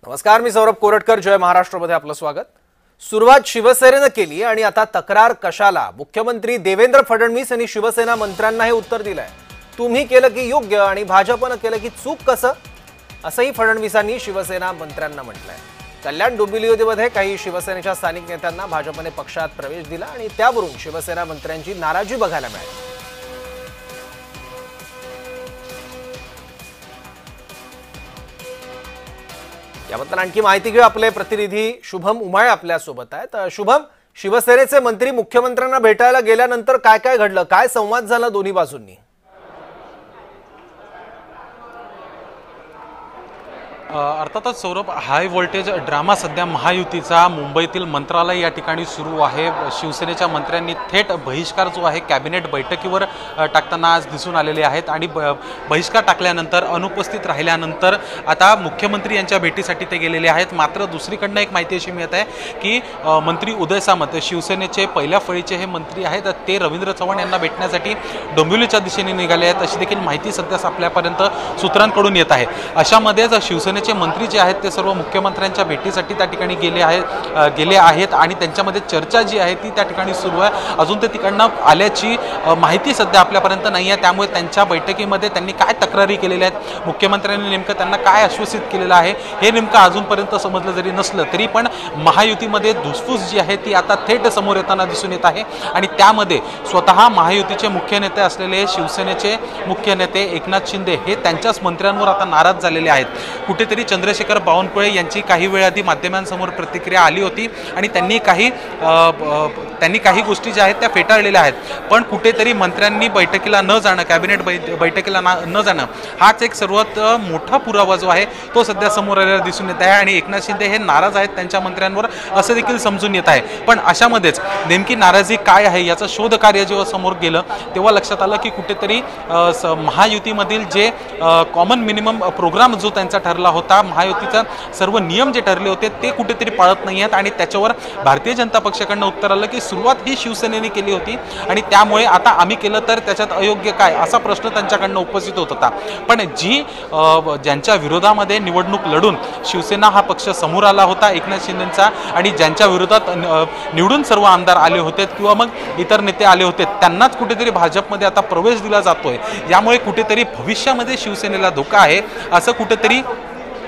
नमस्कार, मी सौरभ कोरटकर. जय महाराष्ट्रमध्ये आपलं स्वागत. सुरुवात शिवसेनेनं केली आणि आता तक्रार कशाला? मुख्यमंत्री देवेंद्र फडणवीस यांनी शिवसेना मंत्र्यांना हे उत्तर दिलंय. तुम्ही केलं की योग्य आणि भाजपनं केलं की चूक कसं, असंही फडणवीसांनी शिवसेना मंत्र्यांना म्हटलंय. कल्याण डोंबिवलीमध्ये काही शिवसेनेच्या स्थानिक नेत्यांना भाजपने पक्षात प्रवेश दिला आणि त्यावरून शिवसेना मंत्र्यांची नाराजी बघायला मिळाली. याबद्दल आणखी माहिती घेऊ. आपले प्रतिनिधी शुभम उमाळे आपल्या सोबत आहेत. शुभम, शिवसेनेचे मंत्री मुख्यमंत्र्यांना भेटायला गेल्यानंतर काय काय घडलं, काय संवाद झाला दोन्ही बाजूंनी? अर्थातच सौरभ, हाय व्होल्टेज ड्रामा सध्या महायुतीचा मुंबईतील मंत्रालय या ठिकाणी सुरू आहे. शिवसेनेच्या मंत्र्यांनी थेट बहिष्कार जो आहे कॅबिनेट बैठकीवर टाकताना आज दिसून आलेले आहेत आणि बहिष्कार टाकल्यानंतर अनुपस्थित राहिल्यानंतर आता मुख्यमंत्री यांच्या भेटीसाठी ते गेलेले आहेत. मात्र दुसरीकडनं एक माहिती अशी मिळत आहे की मंत्री उदय सामंत, शिवसेनेचे पहिल्या फळीचे हे मंत्री आहेत, ते रवींद्र चव्हाण यांना भेटण्यासाठी डोंबिवलीच्या दिशेने निघाले आहेत, अशी देखील माहिती सध्या आपल्यापर्यंत सूत्रांकडून येत आहे. अशामध्येच शिवसेनेचे मंत्री जे आहेत ते सर्व मुख्यमंत्र्यांच्या भेटीसाठी त्या ठिकाणी गेले आहेत आणि त्यांच्यामध्ये चर्चा जी आहे ती त्या ठिकाणी सुरू आहे. अजून ते तिकडनं आल्याची माहिती सध्या आपल्यापर्यंत नाही आहे. त्यामुळे त्यांच्या बैठकीमध्ये त्यांनी काय तक्रारी केलेल्या आहेत, मुख्यमंत्र्यांनी नेमकं त्यांना काय आश्वासित केलेलं आहे हे नेमकं अजूनपर्यंत समजलं जरी नसलं तरी पण महायुतीमध्ये धुसफूस जी आहे ती आता थेट समोर येताना दिसून येत आहे. आणि त्यामध्ये स्वतः महायुतीचे मुख्य नेते असलेले शिवसेनेचे मुख्य नेते एकनाथ शिंदे हे त्यांच्याच मंत्र्यांवर आता नाराज झालेले आहेत. कुठेतरी चंद्रशेखर बावनकुळे यांची काही वेळ आधी माध्यमांसमोर प्रतिक्रिया आली होती आणि त्यांनी काही गोष्टी ज्या आहेत त्या फेटाळलेल्या आहेत. पण कुठेतरी मंत्र्यांनी बैठकीला न जाणं, कॅबिनेट बैठकीला न जाणं हाच एक सर्वात मोठा पुरावा जो आहे तो सध्या समोर आलेला दिसून येत आहे. आणि एकनाथ शिंदे हे नाराज आहेत त्यांच्या मंत्र्यांवर असं देखील समजून येत आहे. पण अशामध्येच नेमकी नाराजी काय आहे याचं शोध कार्य जेव्हा समोर गेलं तेव्हा लक्षात आलं की कुठेतरी महायुतीमधील जे कॉमन मिनिमम प्रोग्राम जो त्यांचा ठरला होता, महायुतीचा सर्व नियम जे ठरले होते ते कुठेतरी पाळत नाही आहेत. आणि त्याच्यावर भारतीय जनता पक्षाकडनं उत्तर आलं की सुरुवात ही शिवसेनेने केली होती आणि त्यामुळे आता आम्ही केलं तर त्याच्यात अयोग्य काय, असा प्रश्न त्यांच्याकडनं उपस्थित होत होता. पण ज्यांच्या विरोधामध्ये निवडणूक लढून शिवसेना हा पक्ष समोर आला होता एकनाथ शिंदेंचा, आणि ज्यांच्या विरोधात निवडून सर्व आमदार आले होते किंवा मग इतर नेते आले होते, त्यांनाच कुठेतरी भाजपमध्ये आता प्रवेश दिला जातोय. यामुळे कुठेतरी भविष्यामध्ये शिवसेनेला धोका आहे असं कुठेतरी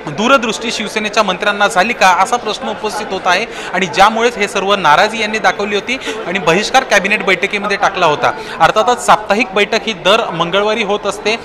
दूरदृष्टी शिवसेनेच्या मंत्र्यांना झाली का असा प्रश्न उपस्थित होत आहे. आणि ज्यामुळेच हे सर्व नाराजी यांनी दाखवली होती आणि बहिष्कार कॅबिनेट बैठकीमध्ये टाकला होता. अर्थातच साप्ताहिक बैठक ही दर मंगळवारी होत असते.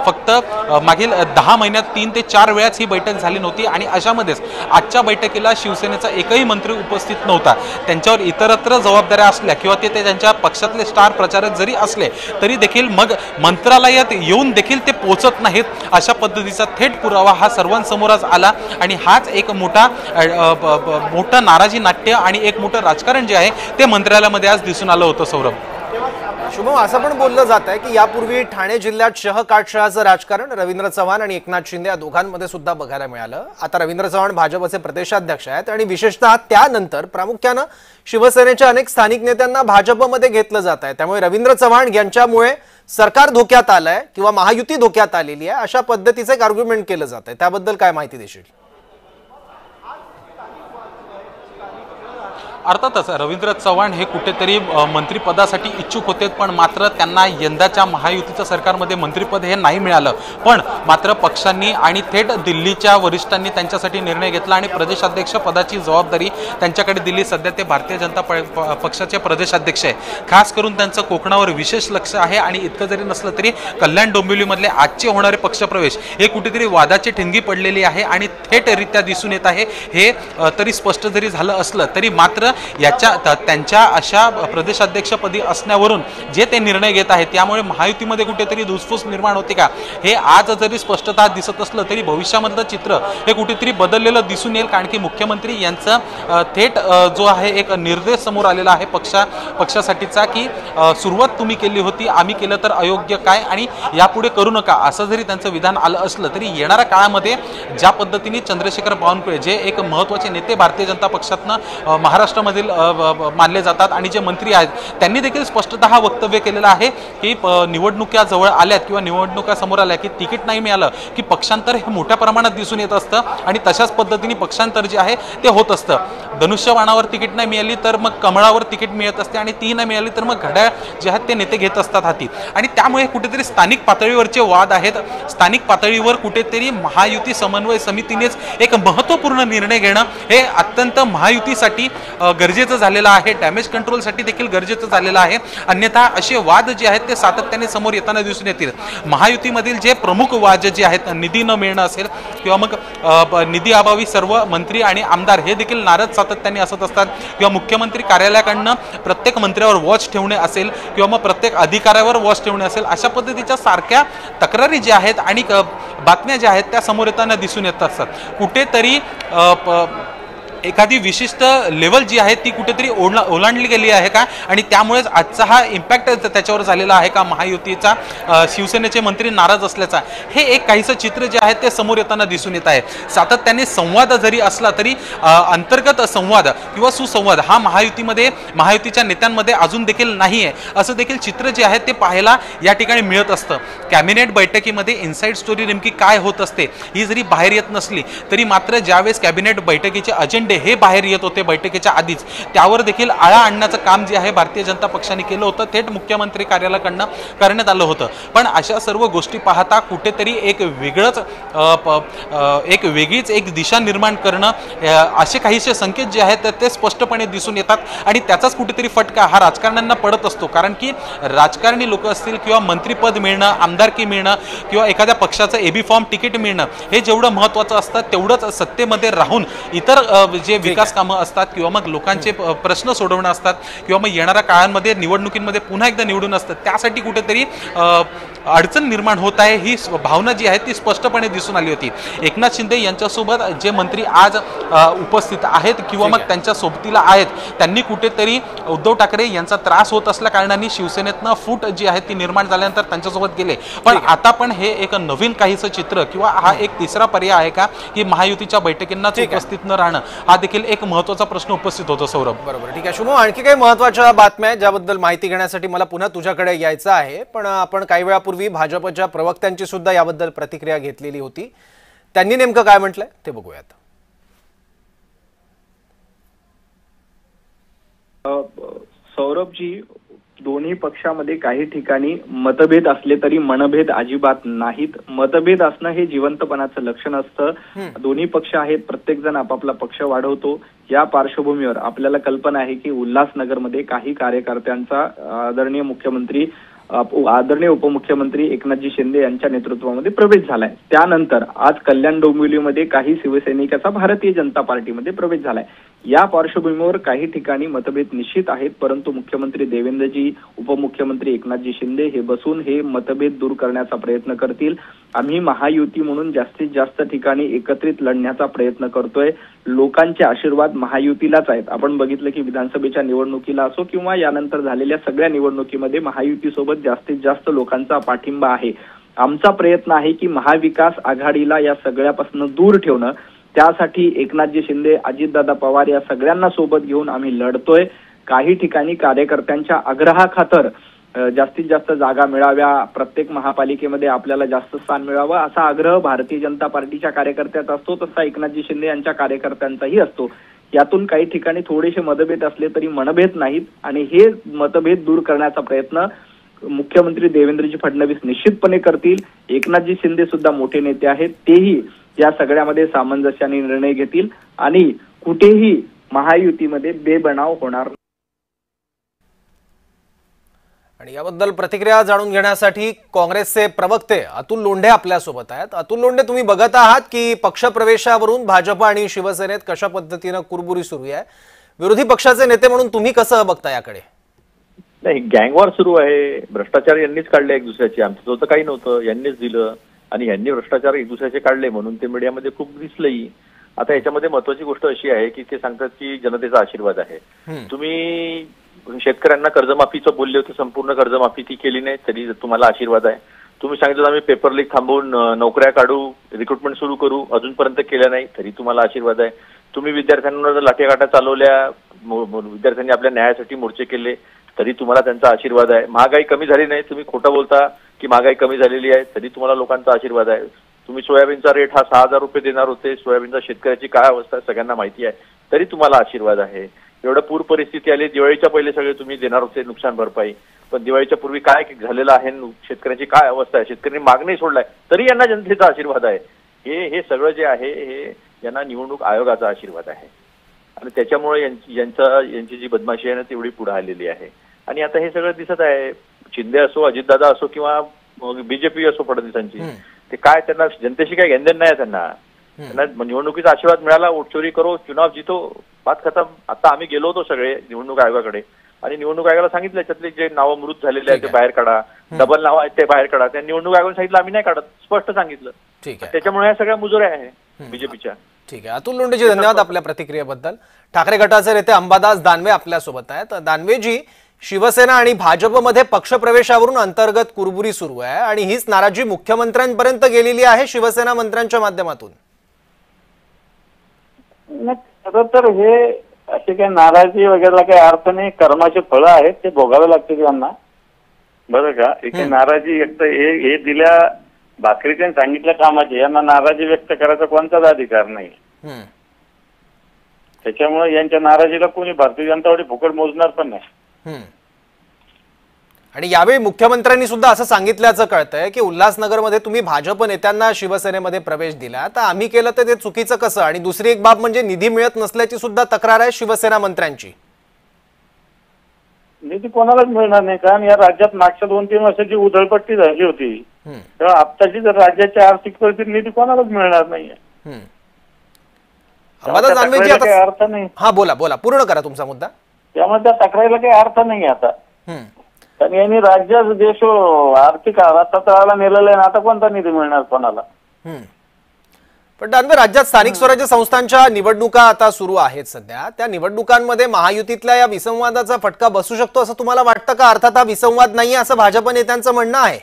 फक्त मागील 10 महिन्यात 3 ते 4 वेळाच ही बैठक झाली नव्हती. आणि अशामध्येच आजच्या बैठकीला शिवसेनेचा एकही मंत्री उपस्थित नव्हता. त्यांच्यावर इतरत्र जबाबदाऱ्या असल्या किंवा ते त्यांच्या पक्षातले स्टार प्रचारक जरी असले तरी देखील मग मंत्रालयात येऊन देखील ते पोहोचत नाहीत, अशा पद्धतीचा थेट पुरावा हा सर्वांसमोर आला. आणि हाच एक मोठा नाराजी नाट्य आणि एक मोठं राजकारण जे आहे ते मंत्रालयामध्ये आज दिसून आलं होतं. सौरभ, शुभम, असं पण बोललं जात आहे की यापूर्वी ठाणे जिल्ह्यात शह-काटशहाचं राजकारण रवींद्र चव्हाण आणि एकनाथ शिंदे या दोघांमध्ये सुद्धा बघायला मिळालं. आता रवींद्र चव्हाण भाजपचे प्रदेशाध्यक्ष आहेत आणि विशेषतः त्यानंतर प्रामुख्यानं शिवसेनेच्या अनेक स्थानिक नेत्यांना भाजपमध्ये घेतलं जात आहे. त्यामुळे रवींद्र चव्हाण यांच्यामुळे सरकार धोक्यात आलंय किंवा महायुती धोक्यात आलेली आहे, अशा पद्धतीचं एक आर्ग्युमेंट केलं जात आहे. त्याबद्दल काय माहिती देशील? अर्थातच रवींद्र चव्हाण हे कुठेतरी मंत्रिपदासाठी इच्छुक होते, पण मात्र त्यांना यंदाच्या महायुतीच्या सरकारमध्ये मंत्रिपद हे नाही मिळालं. पण मात्र पक्षांनी आणि थेट दिल्लीच्या वरिष्ठांनी त्यांच्यासाठी निर्णय घेतला आणि प्रदेशाध्यक्ष पदाची जबाबदारी त्यांच्याकडे दिली. सध्या ते भारतीय जनता पक्षाचे प्रदेशाध्यक्ष आहे. खास करून त्यांचं कोकणावर विशेष लक्ष आहे. आणि इतकं जरी नसलं तरी कल्याण डोंबिवलीमधले आजचे होणारे पक्षप्रवेश हे कुठेतरी वादाची ठिणगी पडलेली आहे आणि थेटरित्या दिसून येत आहे. हे तरी स्पष्ट जरी झालं असलं तरी मात्र त्यांच्या अशा प्रदेशाध्यक्षपदी असण्यावरून जे ते निर्णय घेत आहेत त्यामुळे महायुतीमध्ये कुठेतरी धुसफूस निर्माण होते का हे आज जरी स्पष्टता दिसत असलं तरी भविष्यामधलं चित्र हे कुठेतरी बदललेलं दिसून येईल. कारण की मुख्यमंत्री यांचा थेट जो आहे एक निर्देश समोर आलेला आहे पक्षासाठीचा की सुरुवात तुम्ही केली होती, आम्ही केलं तर अयोग्य काय आणि यापुढे करू नका, असं जरी त्यांचं विधान आलं असलं तरी येणाऱ्या काळामध्ये ज्या पद्धतीने चंद्रशेखर बावनकुळे जे एक महत्त्वाचे नेते भारतीय जनता पक्षातनं महाराष्ट्र महाराष्ट्रामधील मानले जातात आणि जे मंत्री आहेत त्यांनी देखील स्पष्टतः वक्तव्य केलेलं आहे की निवडणुका जवळ आल्यात किंवा निवडणुका समोर आल्या की तिकीट नाही मिळालं की पक्षांतर हे मोठ्या प्रमाणात दिसून येत असतं आणि तशाच पद्धतीने पक्षांतर जे आहे ते होत असतं। धनुष्यबाणावर तिकीट नाही मिळाली तर मग कमळावर तिकीट मिळत असते आणि ती नाही मिळाली तर मग घड्याळ जे आहेत ते नेते घेत असतात हाती आणि त्यामुळे कुठेतरी स्थानिक पातळीवरचे वाद आहेत। स्थानिक पातळीवर कुठेतरी महायुती समन्वय समितीनेच एक महत्त्वपूर्ण निर्णय घेणं हे अत्यंत महायुतीसाठी गरजेचं झालेलं आहे, डॅमेज कंट्रोलसाठी देखील गरजेचं झालेलं आहे। अन्यथा असे वाद जे आहेत ते सातत्याने समोर येताना दिसून येतील। महायुतीमधील जे प्रमुख वाद जे आहेत निधी न मिळणं असेल किंवा मग निधी अभावी सर्व मंत्री आणि आमदार हे देखील नाराज सातत्याने असत असतात किंवा मुख्यमंत्री कार्यालयाकडनं प्रत्येक मंत्र्यावर वॉच ठेवणे असेल किंवा मग प्रत्येक अधिकाऱ्यावर वॉच ठेवणे असेल अशा पद्धतीच्या सारख्या तक्रारी ज्या आहेत आणि बातम्या ज्या आहेत त्या समोर येताना दिसून येत असतात। कुठेतरी एखादी विशिष्ट लेवल जी आहे ती कुठेतरी ओलांडली गेली आहे का आणि त्यामुळेच आजचा हा इम्पॅक्ट त्याच्यावर झालेला आहे का महायुतीचा शिवसेनेचे मंत्री नाराज असल्याचा हे एक काहीसं चित्र जे आहे ते समोर येताना दिसून येत आहे। सातत्याने संवाद जरी असला तरी अंतर्गत संवाद किंवा सुसंवाद हा महायुतीच्या नेत्यांमध्ये अजून देखील नाही आहे असं देखील चित्र जे आहे ते पाहायला या ठिकाणी मिळत असतं। कॅबिनेट बैठकीमध्ये इनसाइड स्टोरी नेमकी काय होत असते ही जरी बाहेर येत नसली तरी मात्र ज्यावेळेस कॅबिनेट बैठकीचे अजेंडे हे बाहेर येत होते बैठकीच्या आधीच त्यावर देखील आळा आणण्याचं काम जे आहे भारतीय जनता पक्षाने केलं होतं, थेट मुख्यमंत्री कार्यालयाकडनं करण्यात आलं होतं। पण अशा सर्व गोष्टी पाहता कुठेतरी एक वेगळीच एक दिशा निर्माण करणं असे काहीसे संकेत जे आहेत ते स्पष्टपणे दिसून येतात आणि त्याचाच कुठेतरी फटका हा राजकारण्यांना पडत असतो। कारण की राजकारणी लोक असतील किंवा मंत्रीपद मिळणं, आमदारकी मिळणं किंवा एखाद्या पक्षाचं एबी फॉर्म तिकीट मिळणं हे जेवढं महत्त्वाचं असतं तेवढंच सत्तेमध्ये राहून इतर जे विकास कामं असतात किंवा मग लोकांचे प्रश्न सोडवणं असतात किंवा मग येणाऱ्या काळांमध्ये निवडणुकीमध्ये पुन्हा एकदा निवडून असतात त्यासाठी कुठेतरी अडचण निर्माण होत आहे ही भावना जी आहे ती स्पष्टपणे दिसून आली होती। एकनाथ शिंदे यांच्यासोबत जे मंत्री आज उपस्थित आहेत किंवा मग त्यांच्या सोबतीला आहेत त्यांनी कुठेतरी उद्धव ठाकरे यांचा त्रास होत असल्या कारणाने शिवसेनेतनं फूट जी आहे ती निर्माण झाल्यानंतर त्यांच्यासोबत गेले। पण आता पण हे एक नवीन काहीसं चित्र किंवा हा एक तिसरा पर्याय आहे का की महायुतीच्या बैठकींनाच उपस्थित न राहणं हा देखील एक महत्त्वाचा प्रश्न उपस्थित होतो। सौरभ बरोबर, ठीक आहे शुभम, आणखी काही महत्त्वाच्या बातम्या आहेत ज्याबद्दल माहिती घेण्यासाठी मला पुन्हा तुझ्याकडे यायचं आहे, पण आपण काही वेळापूर्वी भाजपच्या प्रवक्त्यांची सुद्धा याबद्दल प्रतिक्रिया घेतलेली होती, त्यांनी नेमकं काय म्हटलंय ते बघूयात। सौरभजी, दोन्ही पक्षामध्ये काही ठिकाणी मतभेद असले तरी मनभेद अजिबात नाहीत। मतभेद असणं हे जिवंतपणाचं लक्षण असतं। दोन्ही पक्ष आहेत, प्रत्येक जण आपापला पक्ष वाढवतो। या पार्श्वभूमीवर आपल्याला कल्पना आहे की उल्हासनगरमध्ये काही कार्यकर्त्यांचा आदरणीय उपमुख्यमंत्री एकनाथजी शिंदे यांच्या नेतृत्वामध्ये प्रवेश झालाय। त्यानंतर आज कल्याण डोंबिवलीमध्ये काही शिवसैनिकांचा भारतीय जनता पार्टीमध्ये प्रवेश झालाय। या पार्श्वभूमीवर काही ठिकाणी मतभेद निश्चित आहेत, परंतु मुख्यमंत्री देवेंद्रजी, उपमुख्यमंत्री एकनाथजी शिंदे हे बसून हे मतभेद दूर करण्याचा प्रयत्न करतील। आम्ही महायुती म्हणून जास्तीत जास्त ठिकाणी एकत्रित लढण्याचा प्रयत्न करतोय। लोकांचे आशीर्वाद महायुतीलाच आहेत। आपण बघितलं की विधानसभेच्या निवडणुकीला असो किंवा यानंतर झालेल्या सगळ्या निवडणुकीमध्ये महायुतीसोबत जास्तीत जास्त लोकांचा पाठिंबा आहे। आमचा प्रयत्न आहे की महाविकास आघाडीला या सगळ्यापासून दूर ठेवणं। त्यासाठी एकनाथजी शिंदे, अजितदादा पवार या सगळ्यांना सोबत घेऊन आम्ही लढतोय। काही ठिकाणी कार्यकर्त्यांच्या आग्रहाखातर जास्तीत जास्त जागा मिळाव्या, प्रत्येक महापालिकेमध्ये आपल्याला जास्त स्थान मिळावं असा आग्रह भारतीय जनता पार्टीच्या कार्यकर्त्यांचा असतो, तसा एकनाथजी शिंदे यांच्या कार्यकर्त्यांचाही असतो। यातून काही ठिकाणी थोडेसे मतभेद असले तरी मनभेद नाहीत आणि हे मतभेद दूर करण्याचा प्रयत्न मुख्यमंत्री देवेंद्रजी फडणवीस निश्चितपणे करतील। एकनाथजी शिंदे सुद्धा मोठे नेते आहेत, तेही या सगळ्यामध्ये सामंजस्याने निर्णय घेतील आणि कुठेही महायुतीमध्ये बेबनाव होणार नाही। आणि याबद्दल प्रतिक्रिया जाणून घेण्यासाठी काँग्रेसचे प्रवक्ते अतुल लोंढे आपल्यासोबत आहेत। अतुल लोंढे, तुम्ही बघत आहात की पक्षप्रवेशावरून भाजप आणि शिवसेनेत कशा पद्धतीने कुरबुरी सुरू आहे, विरोधी पक्षाचे नेते म्हणून तुम्ही कसं बघता याकडे? नाही, गँगवॉर सुरू आहे। भ्रष्टाचार यांनीच काढले एक दुसऱ्याचे, आमचं तर काही नव्हतं, यांनीच दिलं आणि यांनी भ्रष्टाचार एक दुसऱ्याचे काढले म्हणून ते मीडियामध्ये खूप दिसलंही। आता याच्यामध्ये महत्वाची गोष्ट अशी आहे की ते सांगतात की जनतेचा आशीर्वाद आहे। तुम्ही शेतकऱ्यांना कर्जमाफीचं बोलले होते, संपूर्ण कर्जमाफी ती केली नाही तरी तुम्हाला आशीर्वाद आहे। तुम्ही सांगितलं आम्ही पेपर लीक थांबवून नोकऱ्या काढू, रिक्रुटमेंट सुरू करू, अजूनपर्यंत केलं नाही तरी तुम्हाला आशीर्वाद आहे। तुम्ही विद्यार्थ्यांवर लाठीकाठ्या चालवल्या, विद्यार्थ्यांनी आपल्या न्यायासाठी मोर्चे केले तरी तुम्हाला त्यांचा आशीर्वाद आहे. महागाई कमी झाली नाही, तुम्ही खोटं बोलता की महागाई कमी झालेली आहे, तरी तुम्हाला लोकांचा आशीर्वाद आहे. तुम्ही सोयाबीनचा रेट हा 6,000 रुपये देणार होते, सोयाबीनचा शेतकऱ्याची काय अवस्था आहे सगळ्यांना माहिती आहे, तरी तुम्हाला आशीर्वाद आहे. एवढं पूर परिस्थिती आली, दिवाळीच्या पहिले सगळे तुम्ही देणार होते नुकसान भरपाई, पण दिवाळीच्या पूर्वी काय झालेलं आहे, शेतकऱ्यांची काय अवस्था आहे, शेतकऱ्यांनी मागणी सोडलाय तरी यांना जनतेचा आशीर्वाद आहे. हे सगळं जे आहे हे यांना निवडणूक आयोगाचा आशीर्वाद आहे आणि त्याच्यामुळे यांची जी बदमाशी आहे ना तेवढी पुढे आलेली आहे. आणि आता हे सगळं दिसत आहे, शिंदे असो, अजितदादा असो किंवा बीजेपी असो फडणवीसांची, ते काय त्यांना जनतेशी काय घेणदेण नाही त्यांना. निवडणुकीचा आशीर्वाद मिळाला, वोटचोरी करो, चुनाव जितो, बात खतम. आता आम्ही गेलो होतो सगळे निवडणूक आयोगाकडे आणि निवडणूक आयोगाला सांगितलं त्यातले जे नावं मृत झालेले आहेत ते बाहेर काढा, डबल नाव आहेत ते बाहेर काढा. त्या निवडणूक आयोगाने सांगितलं आम्ही नाही काढत, स्पष्ट सांगितलं. ठीक आहे, त्याच्यामुळे या सगळ्या मुजोऱ्या आहे बीजेपीच्या. ठीक आहे, अतुल लोंढेजी धन्यवाद आपल्या प्रतिक्रियेबद्दल. ठाकरे गटाचे नेते अंबादास दानवे आपल्यासोबत आहेत. दानवेजी, शिवसेना आणि भाजपमध्ये पक्षप्रवेशावरून अंतर्गत कुरबुरी सुरू आहे आणि हीच नाराजी मुख्यमंत्र्यांपर्यंत गेलेली आहे शिवसेना मंत्र्यांच्या माध्यमातून. खरं तर हे अशी काही नाराजी वगैरे काही अर्थ नाही, कर्माचे फळं आहेत ते भोगावे लागते त्यांना, बरं का. एक नाराजी व्यक्त हे दिल्या भाकरीने सांगितल्या कामाचे, यांना नाराजी व्यक्त करायचा कोणताच अधिकार नाही. त्याच्यामुळे यांच्या नाराजीला कोणी भारतीय जनता पार्टी फुकट मोजणार पण नाही. आणि यावेळी मुख्यमंत्र्यांनी सुद्धा असं सांगितल्याचं कळतंय की उल्हासनगरमध्ये तुम्ही भाजप नेत्यांना शिवसेनेमध्ये प्रवेश दिला, तर आम्ही केलं तर ते चुकीचं कसं. आणि दुसरी एक बाब म्हणजे निधी मिळत नसल्याची सुद्धा तक्रार आहे शिवसेना मंत्र्यांची. निधी कोणालाच मिळणार नाही, कारण या राज्यात मागच्या 2-3 वर्षाची उधळपट्टी झाली होती, तेव्हा आत्ताची जर राज्याची आर्थिक परिस्थिती निधी कोणालाच मिळणार नाहीये. अर्थ नाही. हा, बोला बोला, पूर्ण करा तुमचा मुद्दा. त्यामुळे त्या तक्रारीला काही अर्थ नाही आता, कारण यांनी राज्यात देश आर्थिक तळाला नेलेला आहे, आता कोणता निधी मिळणार कोणाला. पण दानवे, राज्यात स्थानिक स्वराज्य संस्थांच्या निवडणुका आता सुरू आहेत सध्या, त्या निवडणुकांमध्ये महायुतीतल्या या विसंवादाचा फटका बसू शकतो असं तुम्हाला वाटतं का? अर्थात हा विसंवाद नाहीये असं भाजप नेत्यांचं म्हणणं आहे.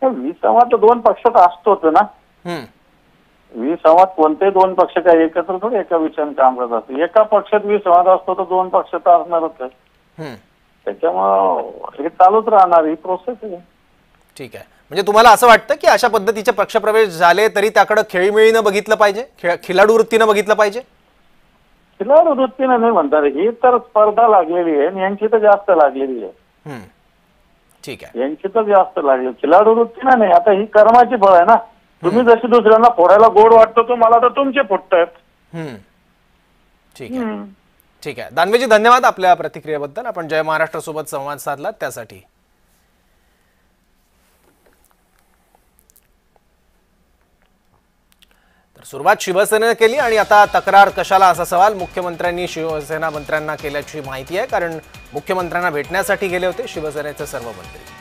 विसंवाद 2 पक्षात असतोच ना. विसंवाद कोणते 2 पक्ष काय एकत्र थोडे एका विषयाने काम करत असतो. एका पक्षात विसंवाद असतो तर 2 पक्षात असणारच आहे. त्याच्यामुळे हे चालूच राहणार, ही प्रोसेस आहे. ठीक आहे, म्हणजे तुम्हाला असं वाटतं की अशा पद्धतीचे पक्षप्रवेश झाले तरी त्याकडे खेळीमेळीनं बघितलं पाहिजे, खिलाडू वृत्तीनं बघितलं पाहिजे? खिलाडू वृत्तीनं नाही म्हणतात, ही तर स्पर्धा लागलेली आहे, यांची तर जास्त लागलेली आहे. ठीक आहे, यांची तर जास्त लागली, खिलाडू वृत्तीनं नाही. आता ही कर्माची फळ आहे ना. तुम्ही जशी दुसऱ्यांना फोडायला गोड वाटतो तो, मला तर तुमचे फुटतायत. ठीक आहे, ठीक आहे. दानवेजी धन्यवाद आपल्या प्रतिक्रियेबद्दल. आपण जय महाराष्ट्र सोबत संवाद साधला त्यासाठी. तर सुरुवात शिवसेनेने केली आणि आता तक्रार कशाला असा सवाल मुख्यमंत्र्यांनी शिवसेना मंत्र्यांना केल्याची माहिती आहे, कारण मुख्यमंत्र्यांना भेटण्यासाठी गेले होते शिवसेनेचे सर्व मंत्री.